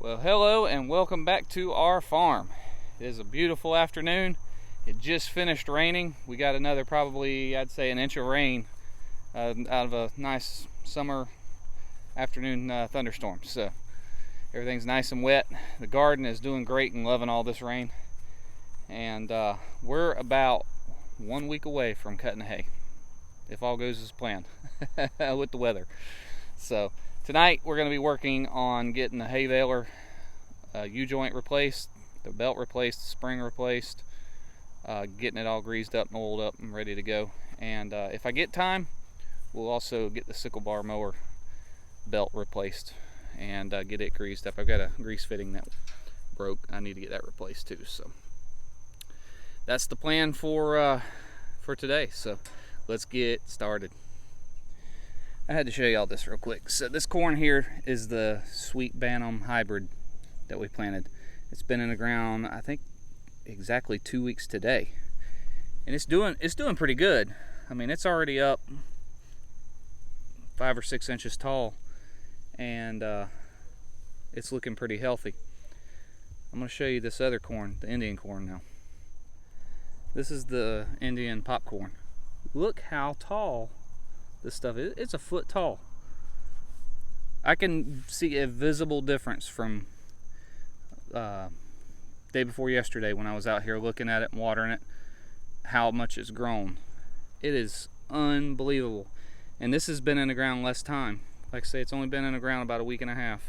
Well, hello and welcome back to our farm. It is a beautiful afternoon. It just finished raining. We got another probably, I'd say, an inch of rain out of a nice summer afternoon thunderstorm. So everything's nice and wet. The garden is doing great and loving all this rain. And we're about 1 week away from cutting hay, if all goes as planned with the weather. So tonight we're going to be working on getting the hay baler U-joint replaced, the belt replaced, the spring replaced, getting it all greased up and oiled up and ready to go. And if I get time, we'll also get the sickle bar mower belt replaced and get it greased up. I've got a grease fitting that broke. I need to get that replaced too. So that's the plan for today. So let's get started. I had to show you all this real quick. So this corn here is the Sweet Bantam hybrid that we planted. It's been in the ground, I think, exactly 2 weeks today, and it's doing pretty good. I mean, it's already up 5 or 6 inches tall, and it's looking pretty healthy. I'm going to show you this other corn, the Indian corn now. This is the Indian popcorn. Look how tall this stuff is. It's a foot tall. I can see a visible difference from day before yesterday when I was out here looking at it and watering it, how much it's grown. It is unbelievable. And this has been in the ground less time. Like I say, it's only been in the ground about a week and a half.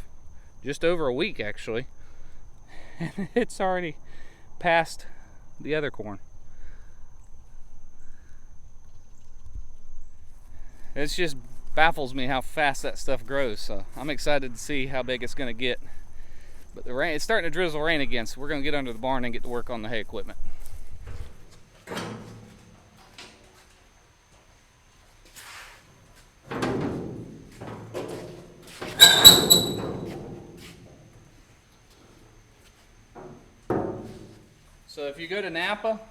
Just over a week, actually. And it's already past the other corn. It just baffles me how fast that stuff grows. So I'm excited to see how big it's going to get. But the rain, it's starting to drizzle rain again, so we're going to get under the barn and get to work on the hay equipment. So if you go to Napa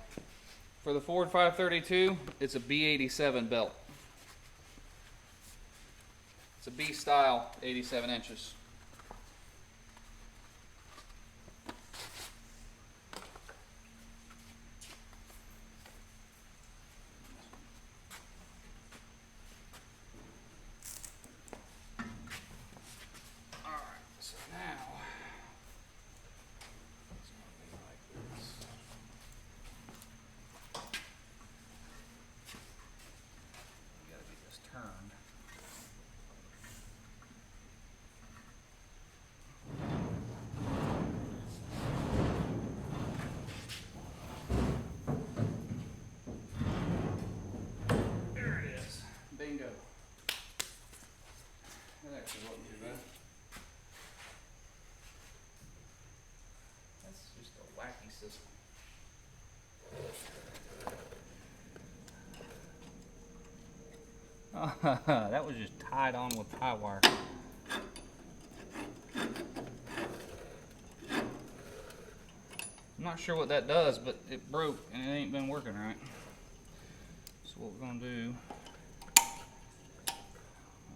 for the Ford 532, it's a B87 belt. It's a B style 87 inches. Bingo. That actually wasn't too bad. That's just a wacky system. That was just tied on with tie wire. I'm not sure what that does, but it broke and it ain't been working right. So what we're gonna do,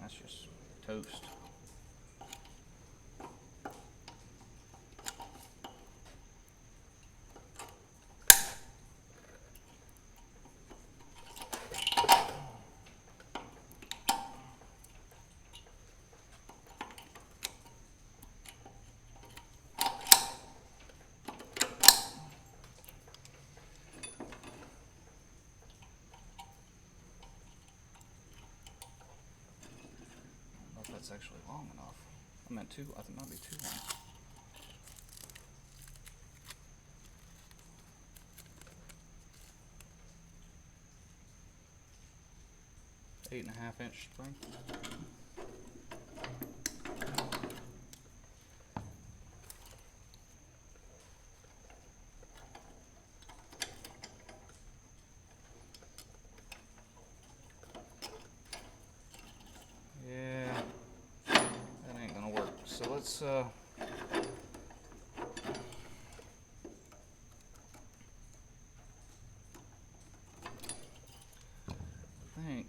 that's just toast. That's actually long enough. I think it might be too long. Eight and a half inch spring. So let's think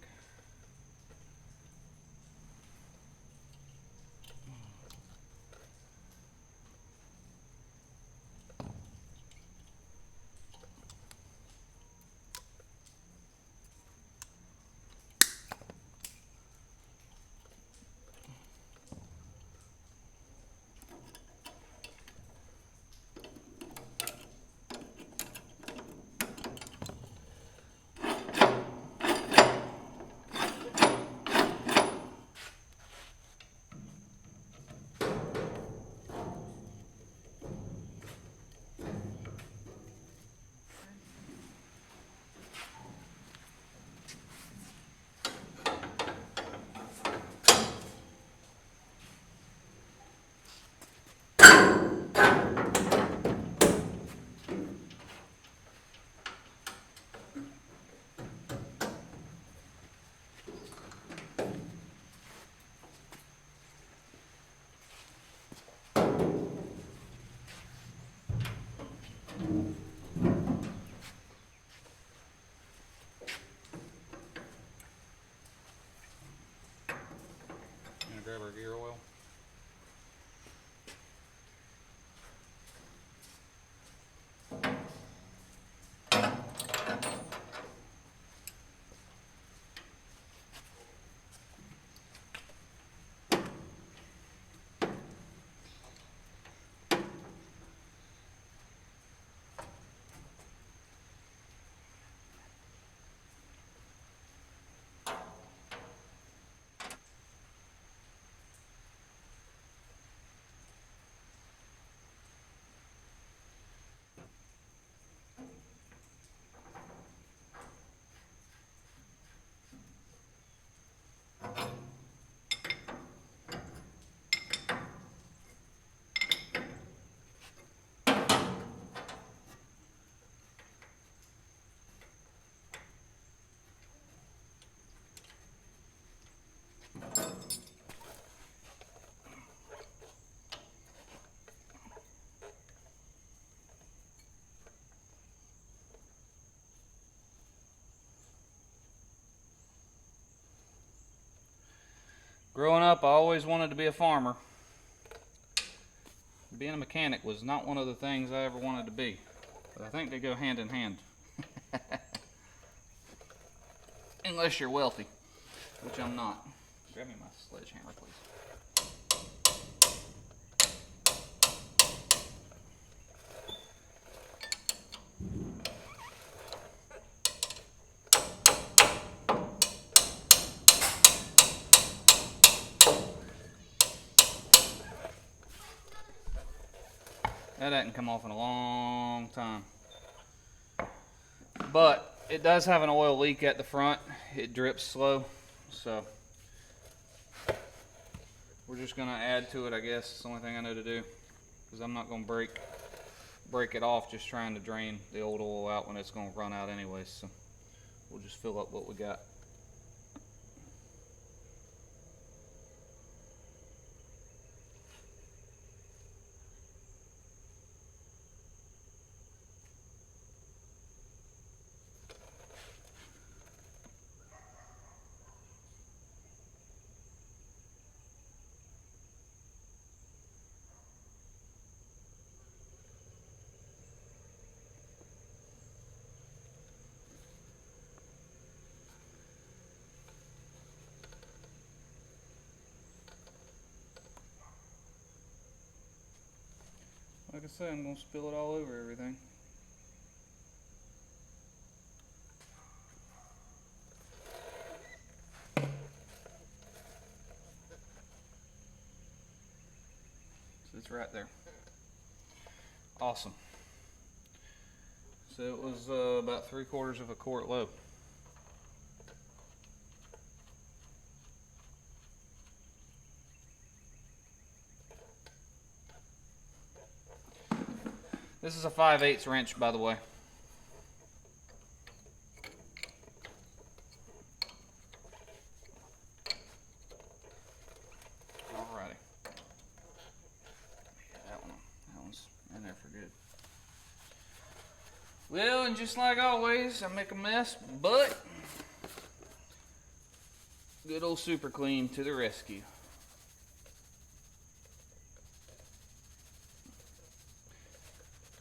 Growing up, I always wanted to be a farmer. Being a mechanic was not one of the things I ever wanted to be, but I think they go hand in hand. Unless you're wealthy, which I'm not. Grab me my sledgehammer, please. That hadn't come off in a long time. But it does have an oil leak at the front. It drips slow, so we're just gonna add to it, I guess. It's the only thing I know to do, because I'm not gonna break it off just trying to drain the old oil out when it's gonna run out anyways. So we'll just fill up what we got. Like I said, I'm going to spill it all over everything. So it's right there. Awesome. So it was about 3/4 of a quart low. This is a 5/8 wrench, by the way. Alrighty. Yeah, that one's in there for good. Well, and just like always, I make a mess, but good old Super Clean to the rescue.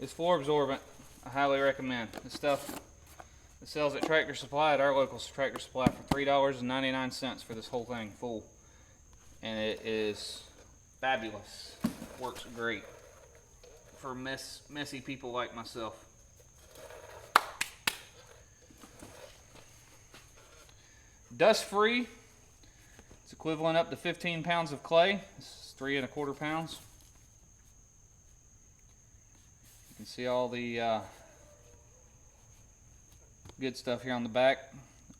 It's floor absorbent. I highly recommend. This stuff it sells at Tractor Supply, at our local Tractor Supply, for $3.99 for this whole thing full. And it is fabulous. Works great for messy people like myself. Dust free. It's equivalent up to 15 pounds of clay. This is 3 1/4 pounds. You can see all the good stuff here on the back.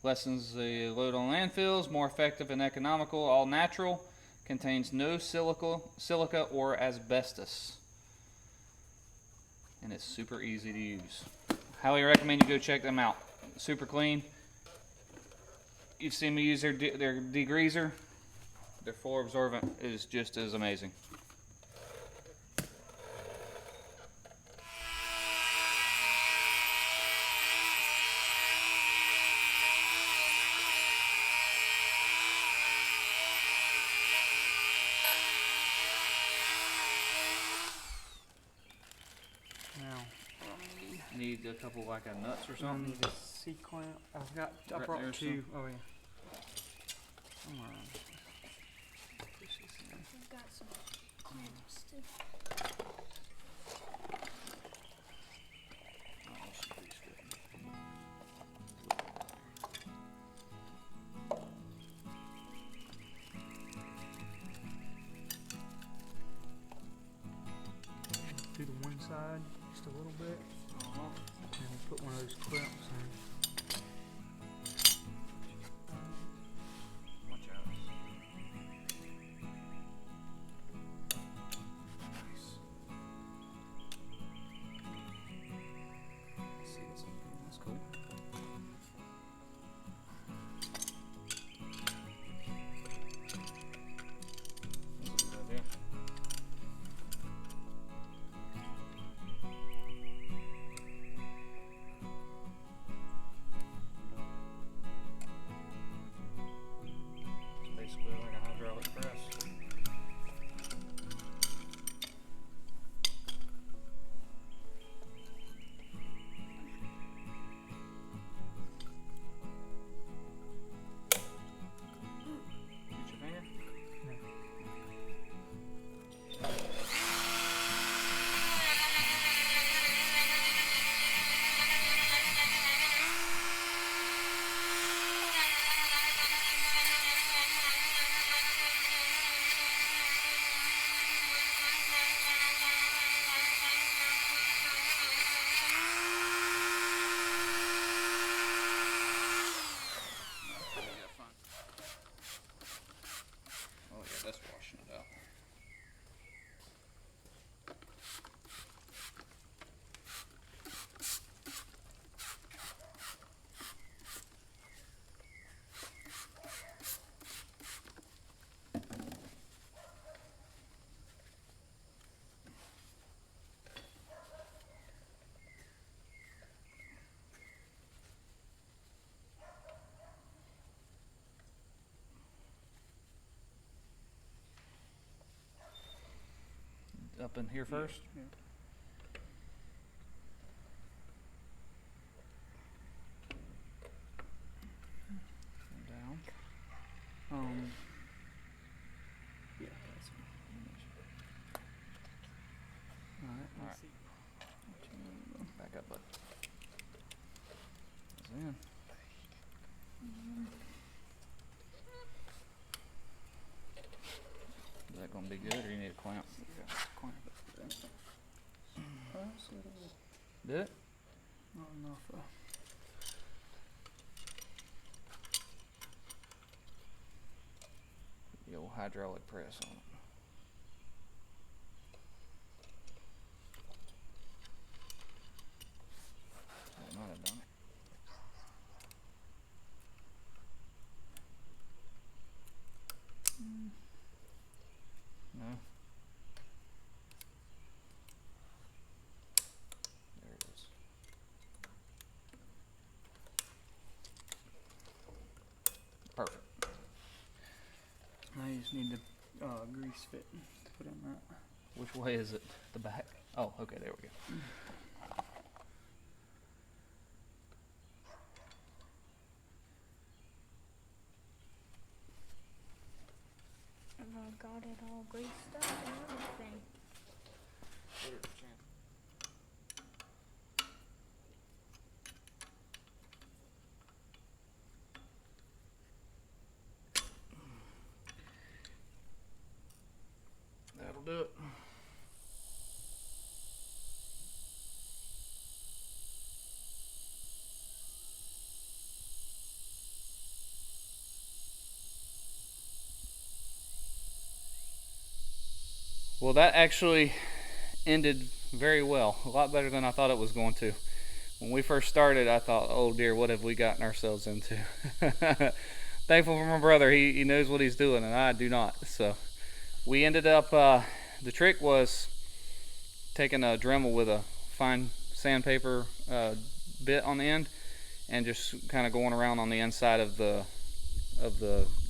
Lessens the load on landfills, more effective and economical, all natural, contains no silica or asbestos, and it's super easy to use. Highly recommend you go check them out. Super Clean. You've seen me use their degreaser. Their floor absorbent is just as amazing. Need a couple like nuts or something. I need a C-clamp. I've got. I Right brought there, 2. Oh yeah. Somewhere. I've got some clamps too. Do the one side just a little bit. And we'll put one of those clamps in. Watch out. Nice. See, that's cool. That's a good idea. Up in here first? Yeah. Down. Yeah, that's one. Alright, Alright. let's see. Back up, bud. In. Is that going to be good, or you need a clamp? Yeah, clamp it. Did it? Not enough. The old hydraulic press on it. That might have done it. No. There it is. Perfect. Now you just need the grease fit to put in that. Which way is it? The back? Oh, okay, there we go. And I got it all greased up and everything. That'll do it. Well, that actually ended very well. A lot better than I thought it was going to. When we first started, I thought, oh dear, what have we gotten ourselves into? Thankful for my brother. He knows what he's doing, and I do not. So we ended up, the trick was taking a Dremel with a fine sandpaper bit on the end and just kind of going around on the inside of the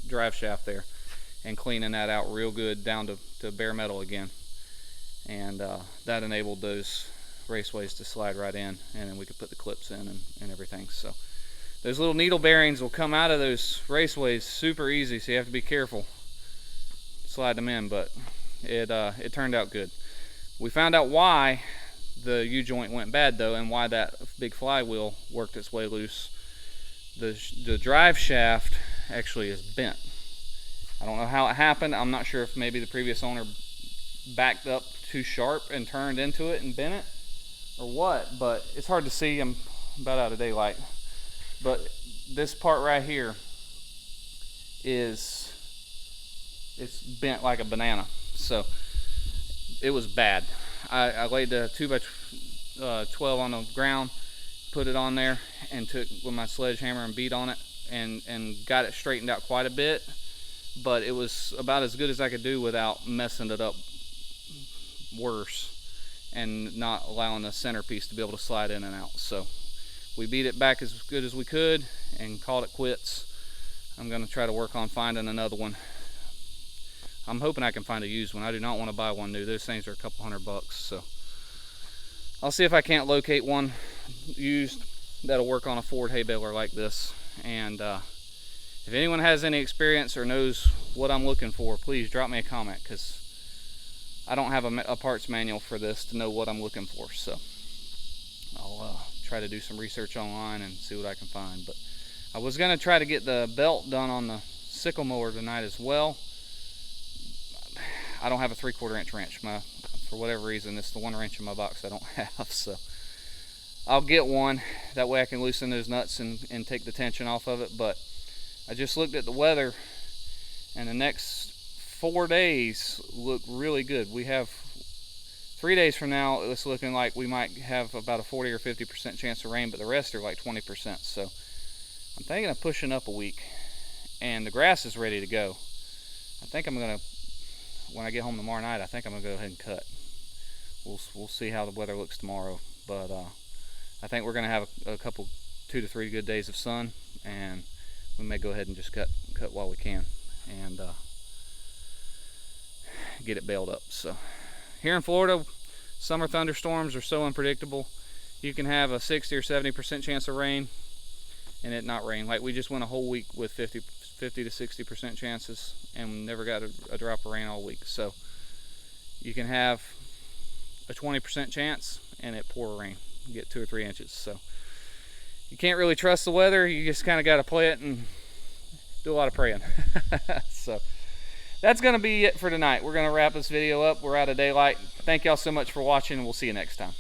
drive shaft there and cleaning that out real good down to bare metal again. And that enabled those raceways to slide right in, and then we could put the clips in and everything. So those little needle bearings will come out of those raceways super easy, so you have to be careful slide them in, but it turned out good. We found out why the U-joint went bad though, and why that big flywheel worked its way loose. The drive shaft actually is bent. I don't know how it happened. I'm not sure if maybe the previous owner backed up too sharp and turned into it and bent it or what, but it's hard to see. I'm about out of daylight. But this part right here it's bent like a banana. So it was bad. I laid the 2x12 on the ground, put it on there, and took with my sledgehammer and beat on it and got it straightened out quite a bit. But it was about as good as I could do without messing it up worse and not allowing the centerpiece to be able to slide in and out. So we beat it back as good as we could and called it quits. I'm going to try to work on finding another one. I'm hoping I can find a used one. I do not want to buy one new. Those things are a couple $100, so I'll see if I can't locate one used that'll work on a Ford hay baler like this. And if anyone has any experience or knows what I'm looking for, please drop me a comment, because I don't have a parts manual for this to know what I'm looking for. So I'll try to do some research online and see what I can find. But I was going to try to get the belt done on the sickle mower tonight as well. I don't have a 3/4 inch wrench. For whatever reason, it's the 1 wrench in my box I don't have. So I'll get one. That way I can loosen those nuts and take the tension off of it. But I just looked at the weather, and the next 4 days look really good. We have 3 days from now, it's looking like we might have about a 40 or 50% chance of rain, but the rest are like 20%. So I'm thinking of pushing up a week, and the grass is ready to go. I think I'm gonna, when I get home tomorrow night, I think I'm gonna go ahead and cut. We'll see how the weather looks tomorrow, but I think we're gonna have a couple, 2 to 3 good days of sun, and we may go ahead and just cut while we can and get it baled up. So here in Florida, summer thunderstorms are so unpredictable. You can have a 60 or 70% chance of rain and it not rain. Like we just went a whole week with 50 to 60% chances and never got a drop of rain all week. So you can have a 20% chance and it pour rain, you get 2 or 3 inches. So you can't really trust the weather. You just kind of got to play it and do a lot of praying. So that's going to be it for tonight. We're going to wrap this video up. We're out of daylight. Thank y'all so much for watching, and we'll see you next time.